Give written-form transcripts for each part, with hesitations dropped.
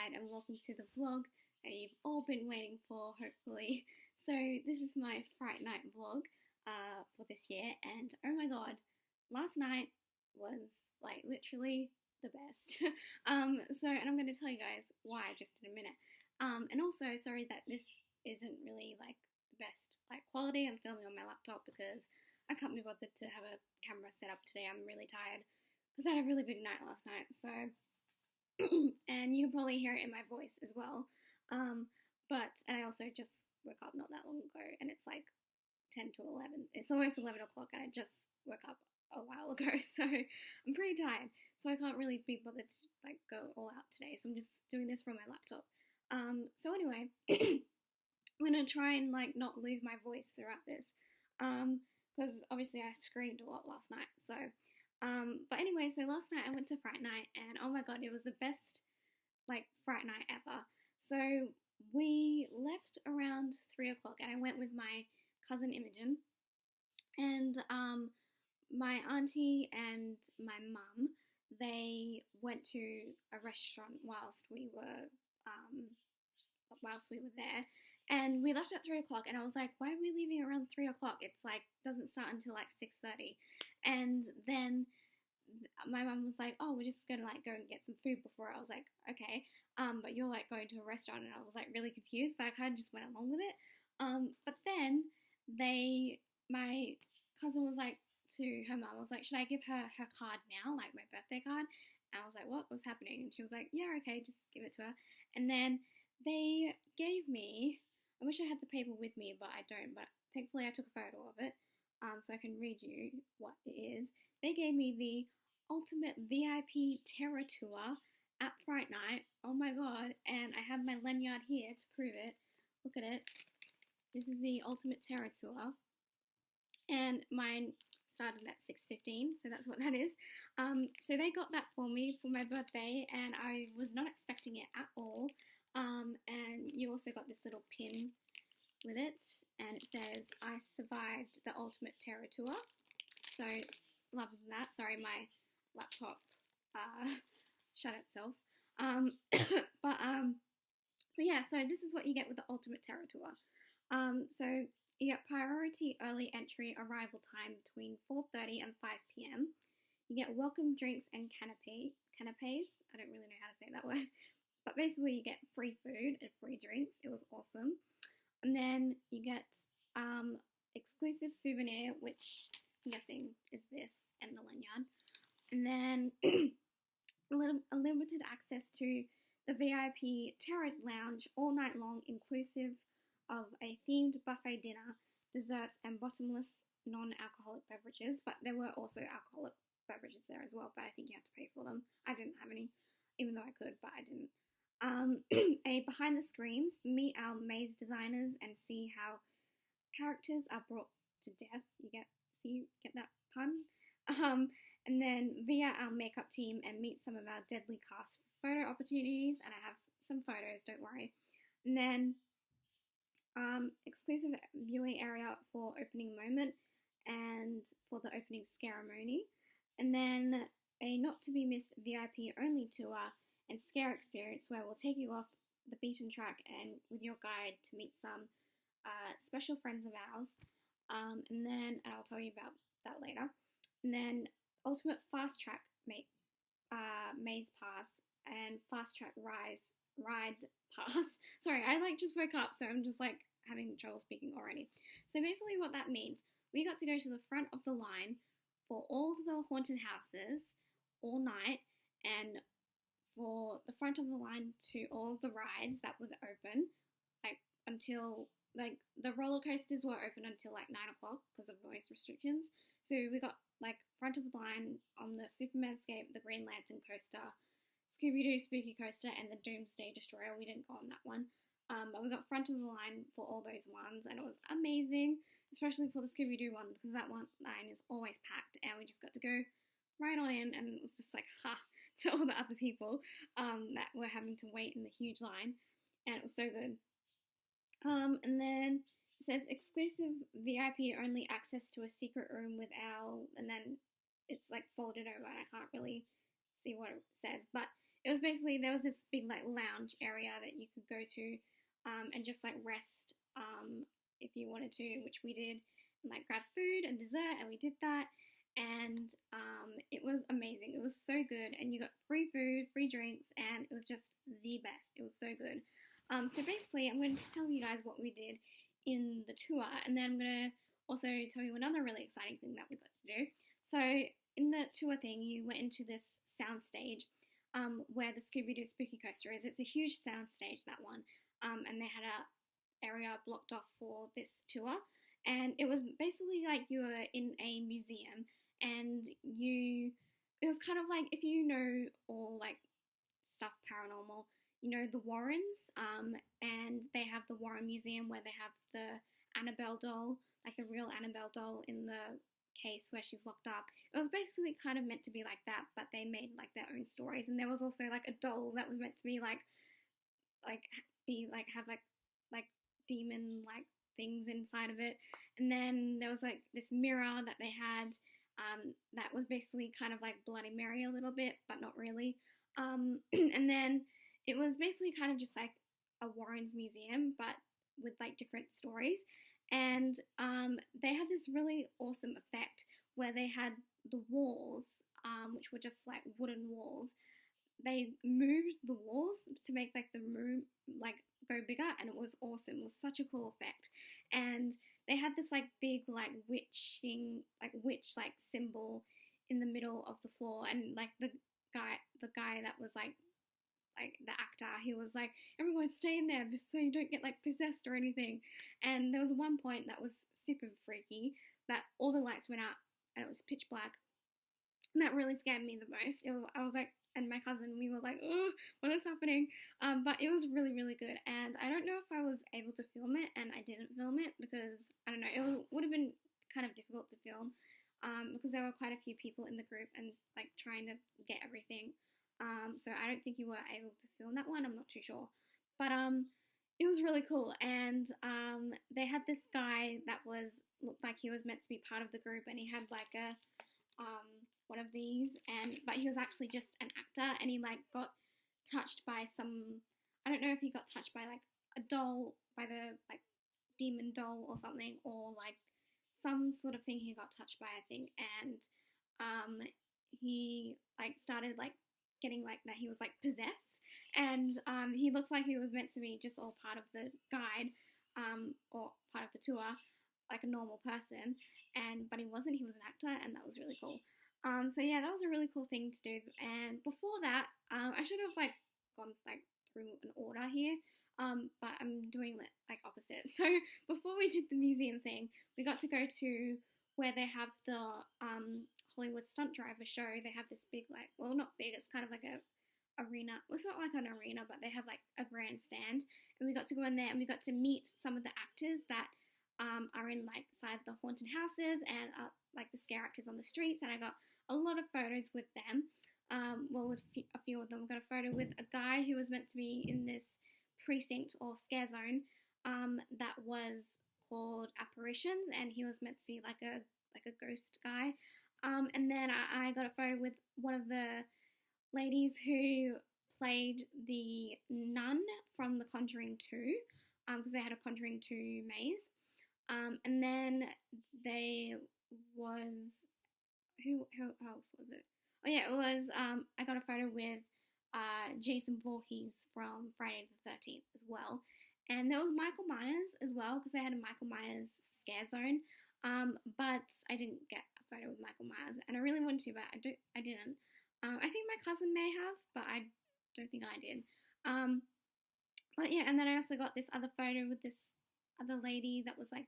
guide and welcome to the vlog that you've all been waiting for, hopefully. So this is my Fright Night vlog for this year, and oh my god, last night was like literally the best. And I'm going to tell you guys why just in a minute. And also, sorry that this isn't really like the best like quality. I'm filming on my laptop because I can't be bothered to have a camera set up today. I'm really tired because I had a really big night last night, so and you can probably hear it in my voice as well. And I also just woke up not that long ago, and it's like 10 to 11. It's almost 11 o'clock, and I just woke up a while ago, so I'm pretty tired. So I can't really be bothered to like go all out today. So I'm just doing this from my laptop. So anyway, I'm gonna try and like not lose my voice throughout this, because obviously I screamed a lot last night. But anyway, so last night I went to Fright Night, and oh my god, it was the best like Fright Night ever. So we left around 3 o'clock, and I went with my cousin Imogen, and my auntie and my mum. They went to a restaurant whilst we were there, and we left at 3 o'clock. And I was like, why are we leaving around 3 o'clock? It's like doesn't start until like 6:30, and then my mum was like, oh, we're just gonna like go and get some food before. I was like, okay, but you're like going to a restaurant, and I was like really confused, but I kind of just went along with it. But then my cousin was like to her mum, I was like, should I give her her card now, like my birthday card? And I was like, what was happening? And she was like, yeah, okay, just give it to her. And then they gave me, I wish I had the paper with me, but I don't, but thankfully I took a photo of it, so I can read you what it is. They gave me the ultimate VIP terror tour at Fright Night. Oh my god, and I have my lanyard here to prove it. Look at it. This is the ultimate terror tour, and mine started at 6:15, so that's what that is. So they got that for me for my birthday, and I was not expecting it at all. And you also got this little pin with it, and it says, I survived the ultimate terror tour. So, love that. Sorry, my laptop shut itself. But yeah, so this is what you get with the ultimate terror tour. So you get priority early entry arrival time between 4:30 and 5 p.m. You get welcome drinks and canapes. I don't really know how to say that word. But basically you get free food and free drinks. It was awesome. And then you get exclusive souvenir, which I'm guessing is this and the lanyard. And then a limited access to the VIP Terror Lounge all night long, inclusive of a themed buffet dinner, desserts, and bottomless non-alcoholic beverages. But there were also alcoholic beverages there as well, but I think you had to pay for them. I didn't have any, even though I could, but I didn't. A behind the screens, meet our maze designers and see how characters are brought to death. Get that pun? And then via our makeup team and meet some of our deadly cast photo opportunities, and I have some photos, don't worry. And then exclusive viewing area for opening moment and for the opening ceremony, and then a not to be missed VIP only tour and scare experience where we'll take you off the beaten track and with your guide to meet some special friends of ours, and I'll tell you about that later. And then ultimate fast track maze pass and fast track ride pass. Sorry, I like just woke up, so I'm just like having trouble speaking already. So basically what that means, we got to go to the front of the line for all the haunted houses all night, and for the front of the line to all of the rides that were open, like until like the roller coasters were open until like 9 o'clock because of noise restrictions. So we got like front of the line on the Supermanscape, the Green Lantern coaster, Scooby-Doo Spooky Coaster, and the Doomsday Destroyer. We didn't go on that one. But we got front of the line for all those ones, and it was amazing, especially for the Scooby-Doo one, because that one line is always packed, and we just got to go right on in, and it was just like, ha, to all the other people that were having to wait in the huge line, and it was so good. And then it says exclusive VIP only access to a secret room with and then it's like folded over, and I can't really see what it says, but it was basically, there was this big like lounge area that you could go to, and just like rest, if you wanted to, which we did, and like grab food and dessert, and we did that, and it was amazing. It was so good, and you got free food, free drinks, and it was just the best. It was so good. So basically, I'm going to tell you guys what we did in the tour, and then I'm going to also tell you another really exciting thing that we got to do. So in the tour thing, you went into this sound stage, where the Scooby-Doo Spooky Coaster is. It's a huge sound stage, that one, and they had a area blocked off for this tour, and it was basically like you were in a museum, and it was kind of like, if you know all like stuff paranormal, you know the Warrens, and they have the Warren Museum where they have the Annabelle doll, like the real Annabelle doll in the case where she's locked up. It was basically kind of meant to be like that, but they made like their own stories, and there was also like a doll that was meant to be like be like have like demon like things inside of it, and then there was like this mirror that they had, that was basically kind of like Bloody Mary a little bit, but not really. And then it was basically kind of just like a Warren's museum, but with like different stories. And they had this really awesome effect where they had the walls, which were just like wooden walls. They moved the walls to make like the room like go bigger, and it was awesome. It was such a cool effect. And they had this like big like witch like symbol in the middle of the floor, and like the guy that was like the actor, he was like, everyone stay in there so you don't get like possessed or anything. And there was one point that was super freaky, that all the lights went out and it was pitch black, and that really scared me the most. I was like, and my cousin, we were like, oh, what is happening? But it was really, really good, and I don't know if I was able to film it, and I didn't film it because, I don't know, would have been kind of difficult to film, because there were quite a few people in the group and like trying to get everything. So I don't think you were able to film that one. I'm not too sure, but it was really cool. And they had this guy that looked like he was meant to be part of the group, and he had like a one of these, but he was actually just an actor, and he like got touched by I don't know if he got touched by like a doll, by the like demon doll or something, or like some sort of thing he got touched by, I think, and he like started like getting like that he was like possessed, and he looked like he was meant to be just all part of the guide, or part of the tour, like a normal person, but he wasn't. He was an actor, and that was really cool. So yeah, that was a really cool thing to do. And before that, I should have like gone like through an order here, but I'm doing it like opposite. So before we did the museum thing, we got to go to where they have the Hollywood stunt driver show. They have this big like, well, not big, it's kind of like a arena. Well, it's not like an arena, but they have like a grandstand, and we got to go in there, and we got to meet some of the actors that are in like side the haunted houses, and like the scare actors on the streets, and I got a lot of photos with them. Well, with a few of them. I got a photo with a guy who was meant to be in this precinct or scare zone, that was called Apparitions, and he was meant to be like a ghost guy. And then I got a photo with one of the ladies who played the nun from The Conjuring 2, because they had a Conjuring 2 maze. And then there was, who else was it? Oh yeah, it was, I got a photo with Jason Voorhees from Friday the 13th as well. And there was Michael Myers as well, because they had a Michael Myers scare zone. But I didn't get a photo with Michael Myers, and I really wanted to, but I didn't. I think my cousin may have, but I don't think I did. But yeah, and then I also got this other photo with this other lady that was like,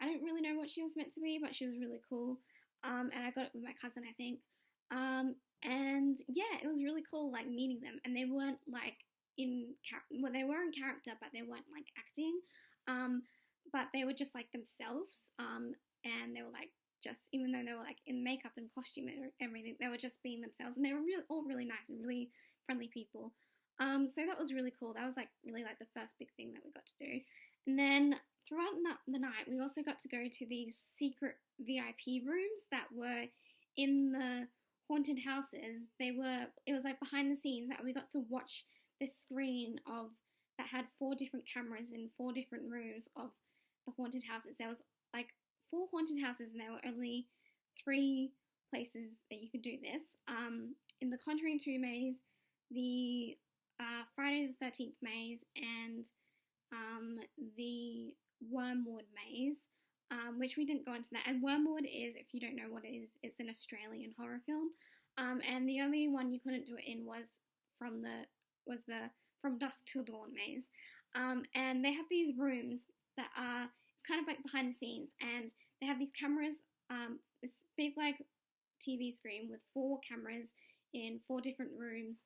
I don't really know what she was meant to be, but she was really cool. And I got it with my cousin, I think. And yeah, it was really cool, like meeting them, and they weren't like they were in character, but they weren't like acting. But they were just like themselves. And they were like, just, even though they were like in makeup and costume and everything, they were just being themselves, and they were all really nice and really friendly people. So that was really cool. That was like really like the first big thing that we got to do. And then throughout the night, we also got to go to these secret VIP rooms that were in the haunted houses. It was like behind the scenes that we got to watch this screen of that had 4 different cameras in 4 different rooms of the haunted houses. There was like 4 haunted houses, and there were only 3 places that you could do this. In the Conjuring 2 maze, the Friday the 13th maze, and the Wormwood maze, which we didn't go into that. And Wormwood is, if you don't know what it is, it's an Australian horror film. And the only one you couldn't do it in was the From Dusk Till Dawn maze. And they have these rooms that are, it's kind of like behind the scenes, and they have these cameras, this big like TV screen with 4 cameras in 4 different rooms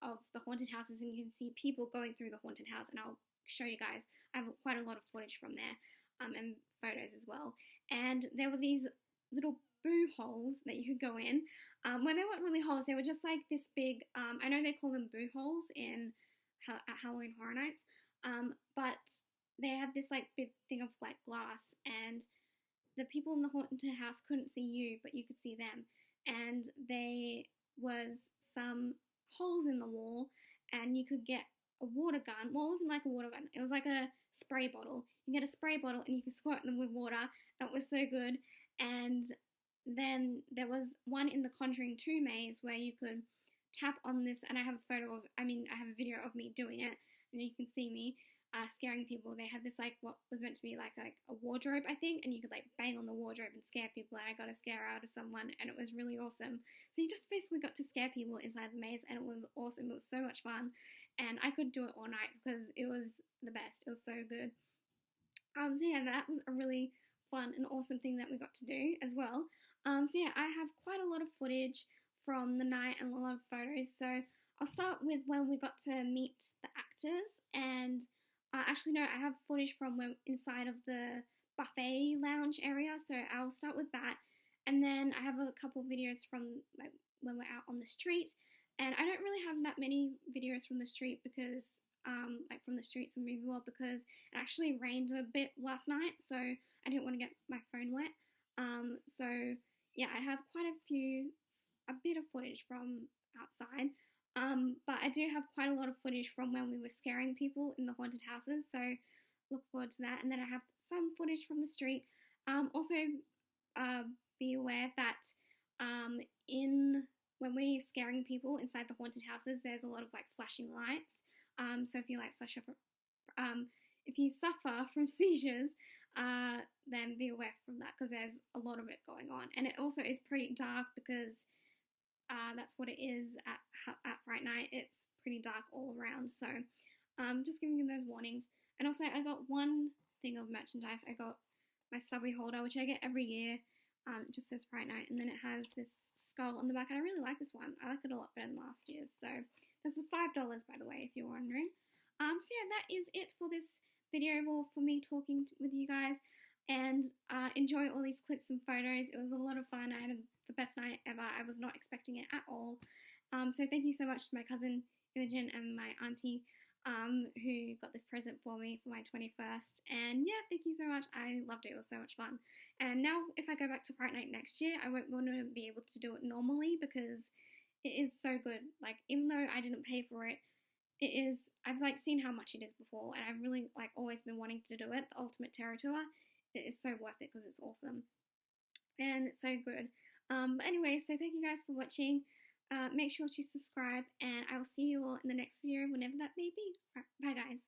of the haunted houses, and you can see people going through the haunted house, and I'll show you guys. I have quite a lot of footage from there, and photos as well. And there were these little boo holes that you could go in. Well, they weren't really holes, they were just like this big, I know they call them boo holes at Halloween Horror Nights, but they had this like big thing of like glass, and the people in the haunted house couldn't see you, but you could see them. And there was some holes in the wall, and you could get a water gun. Well, it wasn't like a water gun, it was like a spray bottle. You can get a spray bottle and you can squirt them with water, and it was so good. And then there was one in the Conjuring 2 maze where you could tap on this, and I have a video of me doing it, and you can see me scaring people. They had this like what was meant to be like a wardrobe, I think, and you could like bang on the wardrobe and scare people, and I got a scare out of someone, and it was really awesome. So you just basically got to scare people inside the maze, and it was awesome. It was so much fun, and I could do it all night because it was the best. It was so good. So yeah, that was a really fun and awesome thing that we got to do as well. So yeah, I have quite a lot of footage from the night and a lot of photos. So I'll start with when we got to meet the actors, and actually no, I have footage from when inside of the buffet lounge area, so I'll start with that. And then I have a couple of videos from like when we're out on the street, and I don't really have that many videos from the street because like from the streets of movie world, because it actually rained a bit last night, so I didn't want to get my phone wet. So yeah, I have quite a bit of footage from outside. But I do have quite a lot of footage from when we were scaring people in the haunted houses, so look forward to that. And then I have some footage from the street. Also, be aware that when we're scaring people inside the haunted houses, there's a lot of like flashing lights. So if you suffer from seizures, then be aware from that, because there's a lot of it going on. And it also is pretty dark because that's what it is at Fright Night. It's pretty dark all around, so just giving you those warnings. And also, I got one thing of merchandise. I got my stubby holder, which I get every year. It just says Fright Night, and then it has this skull on the back, and I really like this one. I like it a lot better than last year's. So this is $5, by the way, if you're wondering. So yeah, that is it for this video, or for me talking with you guys. And enjoy all these clips and photos. It was a lot of fun. I had the best night ever. I was not expecting it at all. So thank you so much to my cousin Imogen and my auntie who got this present for me for my 21st. And yeah, thank you so much. I loved it. It was so much fun. And now if I go back to Fright Night next year, I won't want to be able to do it normally because it is so good. Like, even though I didn't pay for it, it is, I've like seen how much it is before, and I've really like always been wanting to do it. The Ultimate Terror Tour, it is so worth it because it's awesome and it's so good. But anyway, so thank you guys for watching. Make sure to subscribe, and I will see you all in the next video, whenever that may be. Right, bye guys.